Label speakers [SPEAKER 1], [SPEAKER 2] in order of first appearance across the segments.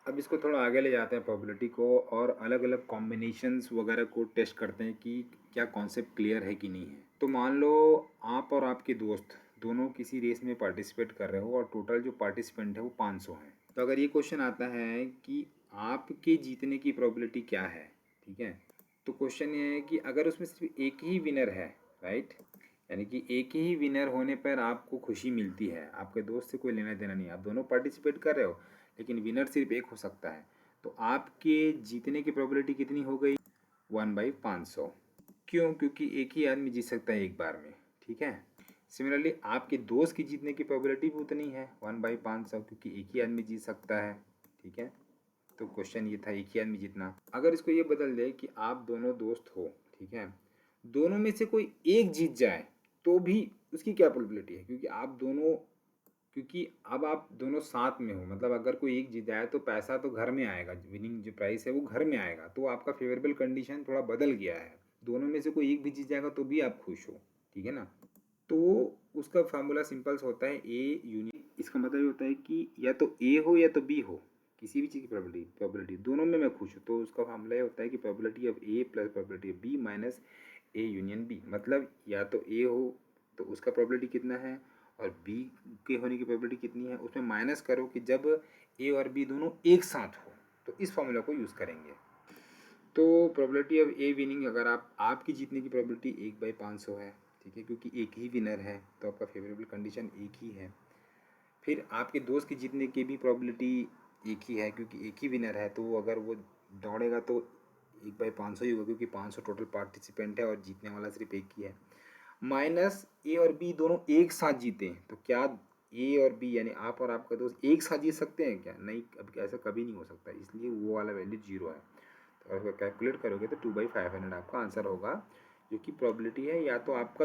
[SPEAKER 1] अब इसको थोड़ा आगे ले जाते हैं प्रोबेबिलिटी को, और अलग अलग कॉम्बिनेशंस वगैरह को टेस्ट करते हैं कि क्या कॉन्सेप्ट क्लियर है कि नहीं है। तो मान लो आप और आपके दोस्त दोनों किसी रेस में पार्टिसिपेट कर रहे हो और टोटल जो पार्टिसिपेंट है वो 500 हैं। तो अगर ये क्वेश्चन आता है कि आपके जीतने की प्रोबेबिलिटी क्या है, ठीक है, तो क्वेश्चन ये है कि अगर उसमें सिर्फ एक ही विनर है, राइट, यानी कि एक ही विनर होने पर आपको खुशी मिलती है, आपके दोस्त से कोई लेना देना नहीं, आप दोनों पार्टिसिपेट कर रहे हो लेकिन विनर सिर्फ एक हो सकता है, तो आपके जीतने की प्रोबेबिलिटी कितनी हो गई? 1/500। क्यों? क्योंकि एक ही आदमी जीत सकता है एक बार में, ठीक है। सिमिलरली आपके दोस्त की जीतने की प्रोबेबिलिटी भी उतनी है 1/500, क्योंकि एक ही आदमी जीत सकता है, ठीक है। तो क्वेश्चन ये था एक ही आदमी जीतना। अगर इसको ये बदल दे कि आप दोनों दोस्त हो, ठीक है, दोनों में से कोई एक जीत जाए तो भी उसकी क्या प्रोबेबिलिटी है, क्योंकि आप दोनों, क्योंकि अब आप दोनों साथ में हो, मतलब अगर कोई एक जीत जाए तो पैसा तो घर में आएगा, विनिंग जो प्राइस है वो घर में आएगा, तो आपका फेवरेबल कंडीशन थोड़ा बदल गया है। दोनों में से कोई एक भी जीत जाएगा तो भी आप खुश हो, ठीक है ना। तो उसका फार्मूला सिंपल सा होता है ए यूनियन। इसका मतलब ये होता है कि या तो ए हो या तो बी हो, किसी भी चीज़ की प्रोबेबिलिटी दोनों में मैं खुश हूँ, तो उसका फार्मूला ये होता है कि probability of A plus probability of B minus A union B. मतलब या तो ए हो तो उसका प्रोबेबिलिटी कितना है और बी के होने की प्रोबेबिलिटी कितनी है, उसमें माइनस करो कि जब ए और बी दोनों एक साथ हो, तो इस फार्मूला को यूज़ करेंगे। तो प्रोबेबिलिटी ऑफ ए विनिंग, अगर आपकी जीतने की प्रोबेबिलिटी 1/500 है, ठीक है, क्योंकि एक ही विनर है तो आपका फेवरेबल कंडीशन एक ही है। फिर आपके दोस्त की जीतने की भी प्रोबेबिलिटी एक ही है, क्योंकि एक ही विनर है, तो अगर वो दौड़ेगा तो 1/500 ही होगा, क्योंकि 500 टोटल पार्टिसिपेंट है और जीतने वाला सिर्फ एक ही है। माइनस ए और बी दोनों एक साथ जीते, तो क्या ए और बी यानी आप और आपका दोस्त एक साथ जीत सकते हैं क्या? नहीं, अब ऐसा कभी नहीं हो सकता, इसलिए वो वाला वैल्यू 0 है। तो अगर कैलकुलेट करोगे तो 2/500 आपका आंसर होगा, जो कि प्रोबेबिलिटी है या तो आपका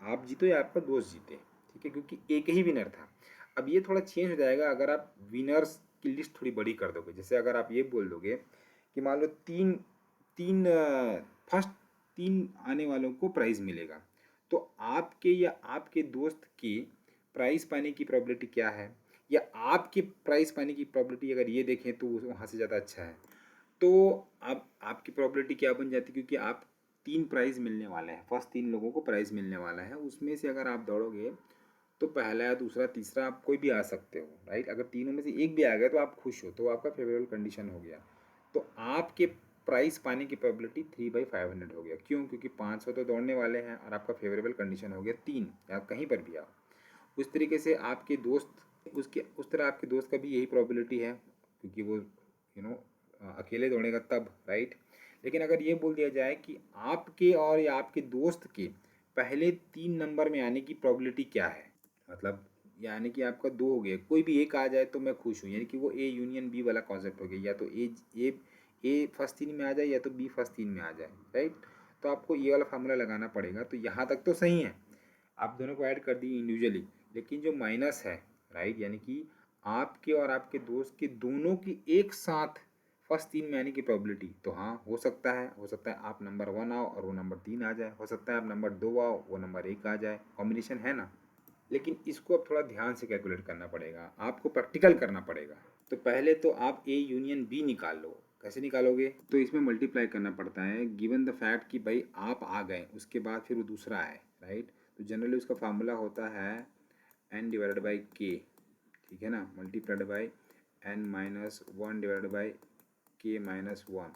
[SPEAKER 1] आप जीतो या आपका दोस्त जीते, ठीक है, क्योंकि एक ही विनर था। अब ये थोड़ा चेंज हो जाएगा अगर आप विनर्स की लिस्ट थोड़ी बड़ी कर दोगे। जैसे अगर आप ये बोल दोगे कि मान लो तीन तीन फर्स्ट तीन आने वालों को प्राइज़ मिलेगा, तो आपके या आपके दोस्त के प्राइज़ पाने की प्रोबेबिलिटी क्या है, या आपके प्राइज़ पाने की प्रोबेबिलिटी अगर ये देखें तो वहाँ से ज़्यादा अच्छा है। तो अब आपकी प्रोबेबिलिटी क्या बन जाती है, क्योंकि आप तीन प्राइज़ मिलने वाले हैं, फर्स्ट तीन लोगों को प्राइज़ मिलने वाला है, उसमें से अगर आप दौड़ोगे तो पहला या दूसरा तीसरा आप कोई भी आ सकते हो, राइट। अगर तीनों में से एक भी आ गया तो आप खुश हो, तो आपका फेवरेबल कंडीशन हो गया। तो आपके प्राइस पाने की प्रोबेबिलिटी 3/500 हो गया। क्यों? क्योंकि 500 तो दौड़ने वाले हैं और आपका फेवरेबल कंडीशन हो गया 3, या कहीं पर भी आओ। उस तरीके से आपके दोस्त उसके उस तरह आपके दोस्त का भी यही प्रोबेबिलिटी है, क्योंकि वो अकेले दौड़ेगा तब, राइट। लेकिन अगर ये बोल दिया जाए कि आपके और या आपके दोस्त के पहले 3 नंबर में आने की प्रोबेबिलिटी क्या है, मतलब यानी कि आपका 2 हो गया, कोई भी एक आ जाए तो मैं खुश हूँ, यानी कि वो ए यूनियन बी वाला कॉन्सेप्ट हो गया, या तो ए फर्स्ट 3 में आ जाए या तो बी फर्स्ट 3 में आ जाए, राइट। तो आपको ये वाला फार्मूला लगाना पड़ेगा। तो यहाँ तक तो सही है, आप दोनों को ऐड कर दिए इंडिविजुअली, लेकिन जो माइनस है, राइट, यानी कि आपके और आपके दोस्त के दोनों की एक साथ फर्स्ट 3 में आने की प्रोबेबिलिटी, तो हाँ हो सकता है आप नंबर 1 आओ और वो नंबर 3 आ जाए, हो सकता है आप नंबर 2 आओ वो नंबर 1 आ जाए, कॉम्बिनेशन है ना। लेकिन इसको अब थोड़ा ध्यान से कैलकुलेट करना पड़ेगा, आपको प्रैक्टिकल करना पड़ेगा। तो पहले तो आप ए यूनियन बी निकाल लो। कैसे निकालोगे? तो इसमें मल्टीप्लाई करना पड़ता है, गिवन द फैक्ट कि भाई आप आ गए, उसके बाद फिर वो दूसरा है, राइट। तो जनरली उसका फार्मूला होता है n डिवाइडेड बाई के, ठीक है ना, मल्टीप्लाइड बाई n-1/k-1।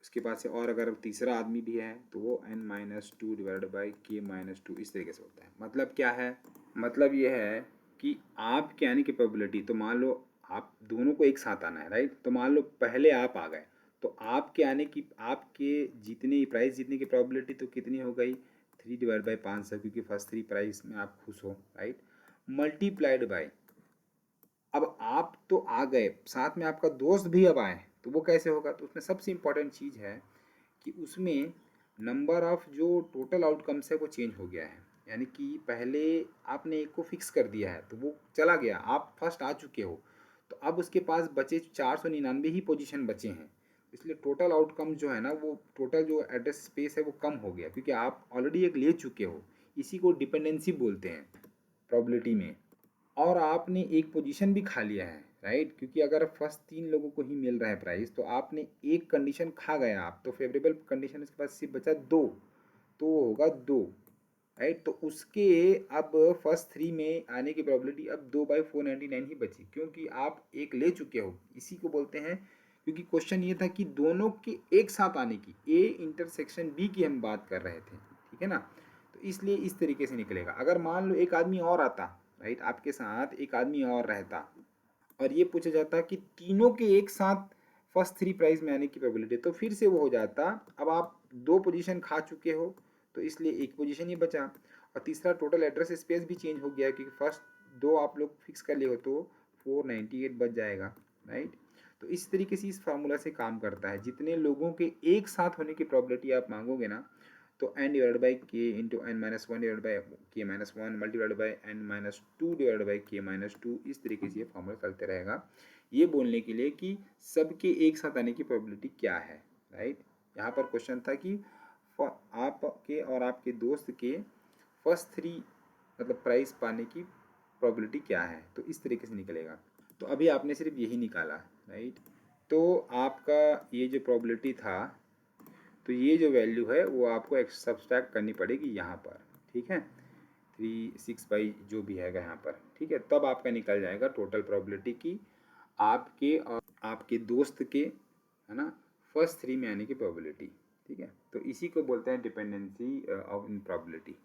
[SPEAKER 1] उसके बाद से और अगर तीसरा आदमी भी है तो वो n-2 डिवाइडेड बाई k-2, इस तरीके से होता है। मतलब क्या है? मतलब ये है कि आपके आने की प्रोबेबिलिटी, तो मान लो आप दोनों को एक साथ आना है, राइट। तो मान लो पहले आप आ गए, तो आपके आने की, आपके जीतने प्राइस जीतने की प्रोबेबिलिटी तो कितनी हो गई? 3/500, क्योंकि फर्स्ट 3 प्राइस में आप खुश हो, राइट। मल्टीप्लाइड बाई, अब आप तो आ गए, साथ में आपका दोस्त भी अब आए, तो वो कैसे होगा? तो उसमें सबसे इम्पोर्टेंट चीज़ है कि उसमें नंबर ऑफ जो टोटल आउटकम्स है वो चेंज हो गया है। यानी कि पहले आपने एक को फिक्स कर दिया है तो वो चला गया, आप फर्स्ट आ चुके हो, तो अब उसके पास बचे 499 ही पोजीशन बचे हैं। इसलिए टोटल आउटकम जो है ना, वो टोटल जो एड्रेस स्पेस है वो कम हो गया, क्योंकि आप ऑलरेडी एक ले चुके हो। इसी को डिपेंडेंसी बोलते हैं प्रोबेबिलिटी में। और आपने एक पोजीशन भी खा लिया है, राइट, क्योंकि अगर फर्स्ट 3 लोगों को ही मिल रहा है प्राइस तो आपने एक कंडीशन खा गए आप, तो फेवरेबल कंडीशन उसके पास सिर्फ बचा 2, तो वो होगा 2, राइट। तो उसके अब फर्स्ट 3 में आने की प्रोबेबिलिटी अब 2/499 ही बची, क्योंकि आप एक ले चुके हो। इसी को बोलते हैं, क्योंकि क्वेश्चन ये था कि दोनों के एक साथ आने की, ए इंटरसेक्शन बी की हम बात कर रहे थे, ठीक है ना। तो इसलिए इस तरीके से निकलेगा। अगर मान लो एक आदमी और आता, राइट, आपके साथ एक आदमी और रहता और ये पूछा जाता कि तीनों के एक साथ फर्स्ट 3 प्राइस में आने की प्रोबेबिलिटी, तो फिर से वो हो जाता, अब आप 2 पोजीशन खा चुके हो तो इसलिए एक पोजीशन ही बचा। और तीसरा, टोटल एड्रेस स्पेस भी चेंज हो गया, क्योंकि फर्स्ट 2 आप लोग फिक्स कर लिए हो तो 498 बच जाएगा, राइट। तो इस तरीके से इस फार्मूला से काम करता है। जितने लोगों के एक साथ होने की प्रोबेबिलिटी आप मांगोगे ना, तो n divide by k into n minus one divide by k minus one multiplied by n minus two divide by k minus two, इस तरीके से ये फॉर्मूला चलते रहेगा, ये बोलने के लिए कि सबके एक साथ आने की प्रोबेबिलिटी क्या है, राइट। यहाँ पर क्वेश्चन था कि आपके और आपके दोस्त के फर्स्ट 3 मतलब प्राइस पाने की प्रोबेबिलिटी क्या है, तो इस तरीके से निकलेगा। तो अभी आपने सिर्फ यही निकाला, राइट। तो आपका ये जो प्रोबेबिलिटी था, तो ये जो वैल्यू है वो आपको सब्सट्रैक्ट करनी पड़ेगी यहाँ पर, ठीक है, 3 6 जो भी है यहाँ पर, ठीक है। तब आपका निकल जाएगा टोटल प्रोबेबिलिटी की आपके और आपके दोस्त के, है ना, फर्स्ट 3 में आने की प्रोबेबिलिटी, ठीक है। तो इसी को बोलते हैं डिपेंडेंसी ऑफ इन प्रोबेबिलिटी।